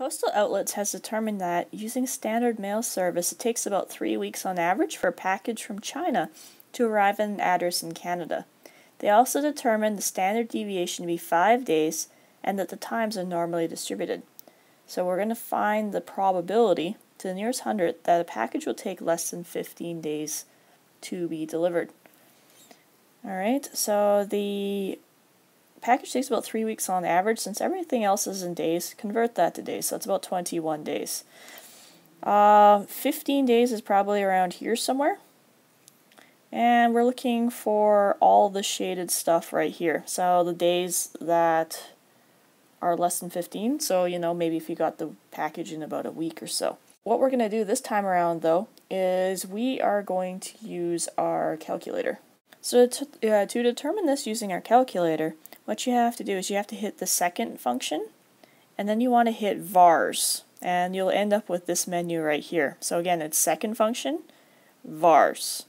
Postal Outlets has determined that using standard mail service, it takes about 3 weeks on average for a package from China to arrive at an address in Canada. They also determined the standard deviation to be 5 days and that the times are normally distributed. So we're going to find the probability to the nearest hundredth that a package will take less than 15 days to be delivered. Alright, so the package takes about 3 weeks on average. Since everything else is in days, convert that to days, so it's about 21 days. 15 days is probably around here somewhere. And we're looking for all the shaded stuff right here. So the days that are less than 15, so maybe if you got the package in about a week or so. What we're going to do this time around though is we are going to use our calculator. So to determine this using our calculator, what you have to do is you have to hit the second function and then you want to hit vars and you'll end up with this menu right here. So again, it's second function, vars.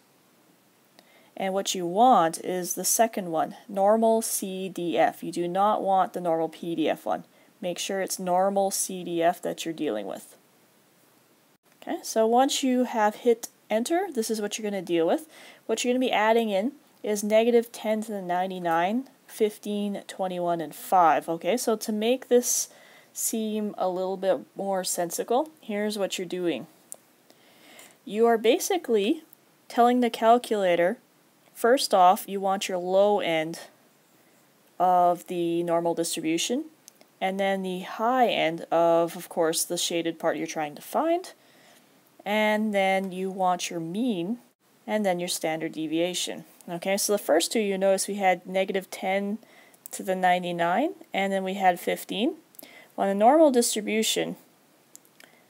And what you want is the second one, normal CDF. You do not want the normal PDF one. Make sure it's normal CDF that you're dealing with. Okay, so once you have hit enter, this is what you're going to deal with. What you're going to be adding in is negative 10 to the 99, 15, 21, and 5. Okay, so to make this seem a little bit more sensical, here's what you're doing. You are basically telling the calculator, first off, you want your low end of the normal distribution, and then the high end of course, the shaded part you're trying to find, and then you want your mean, and then your standard deviation. Okay, so the first two, you notice we had negative 10 to the 99, and then we had 15. On the normal distribution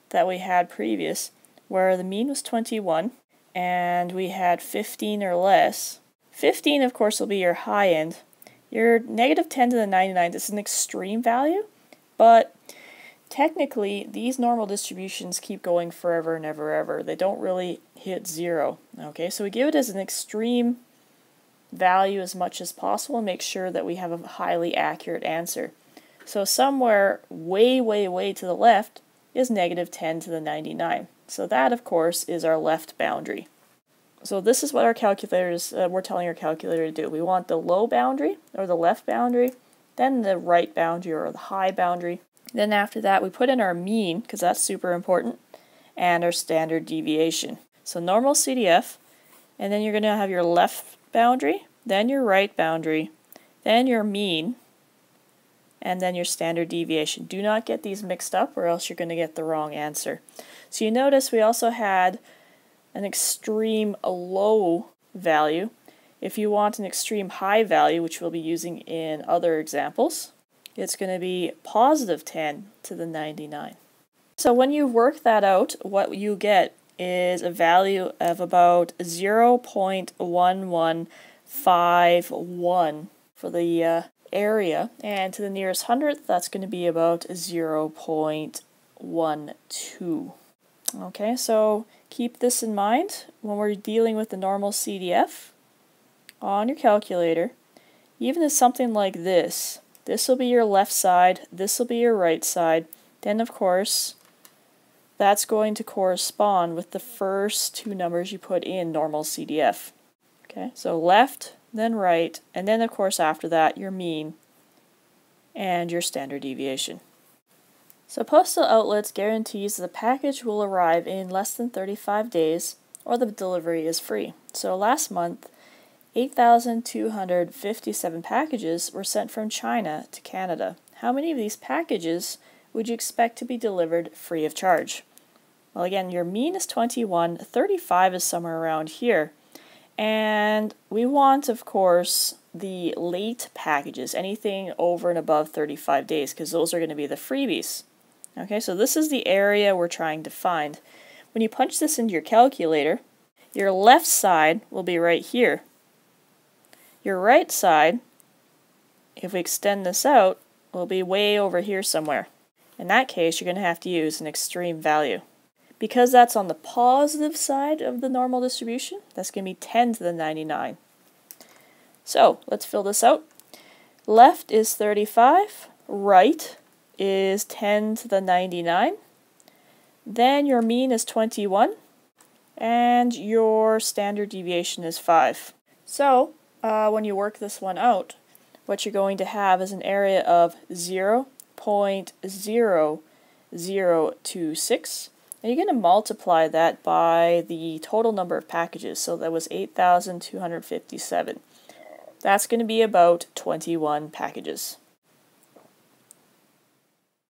that we had previous, where the mean was 21, and we had 15 or less. 15, of course, will be your high end. Your negative 10 to the 99, this is an extreme value, but technically, these normal distributions keep going forever and ever. They don't really hit zero. Okay, so we give it as an extreme value as much as possible and make sure that we have a highly accurate answer. So somewhere way to the left is negative 10 to the 99. So that, of course, is our left boundary. So this is what our calculators, we're telling our calculator to do. We want the low boundary, or the left boundary, then the right boundary, or the high boundary. Then after that, we put in our mean, because that's super important, and our standard deviation. So normal CDF, and then you're going to have your left boundary, then your right boundary, then your mean, and then your standard deviation. Do not get these mixed up or else you're going to get the wrong answer. So you notice we also had an extreme low value. If you want an extreme high value, which we'll be using in other examples, it's going to be positive 10 to the 99. So when you work that out, what you get is a value of about 0.1151 for the area, and to the nearest hundredth, that's going to be about 0.12. Okay, so keep this in mind when we're dealing with the normal CDF on your calculator. Even as something like this will be your left side, this will be your right side, then of course that's going to correspond with the first two numbers you put in normal CDF. Okay, so left, then right, and then of course after that your mean and your standard deviation. So Postal Outlets guarantees the package will arrive in less than 35 days or the delivery is free. So last month, 8,257 packages were sent from China to Canada. How many of these packages would you expect to be delivered free of charge? Well, again, your mean is 21, 35 is somewhere around here. And we want, of course, the late packages, anything over and above 35 days, because those are going to be the freebies. Okay, so this is the area we're trying to find. When you punch this into your calculator, your left side will be right here. Your right side, if we extend this out, will be way over here somewhere. In that case, you're going to have to use an extreme value. Because that's on the positive side of the normal distribution, that's going to be 10 to the 99. So, let's fill this out. Left is 35, right is 10 to the 99. Then your mean is 21. And your standard deviation is 5. So, when you work this one out, what you're going to have is an area of 0.0026, and you're going to multiply that by the total number of packages, so that was 8,257. That's going to be about 21 packages.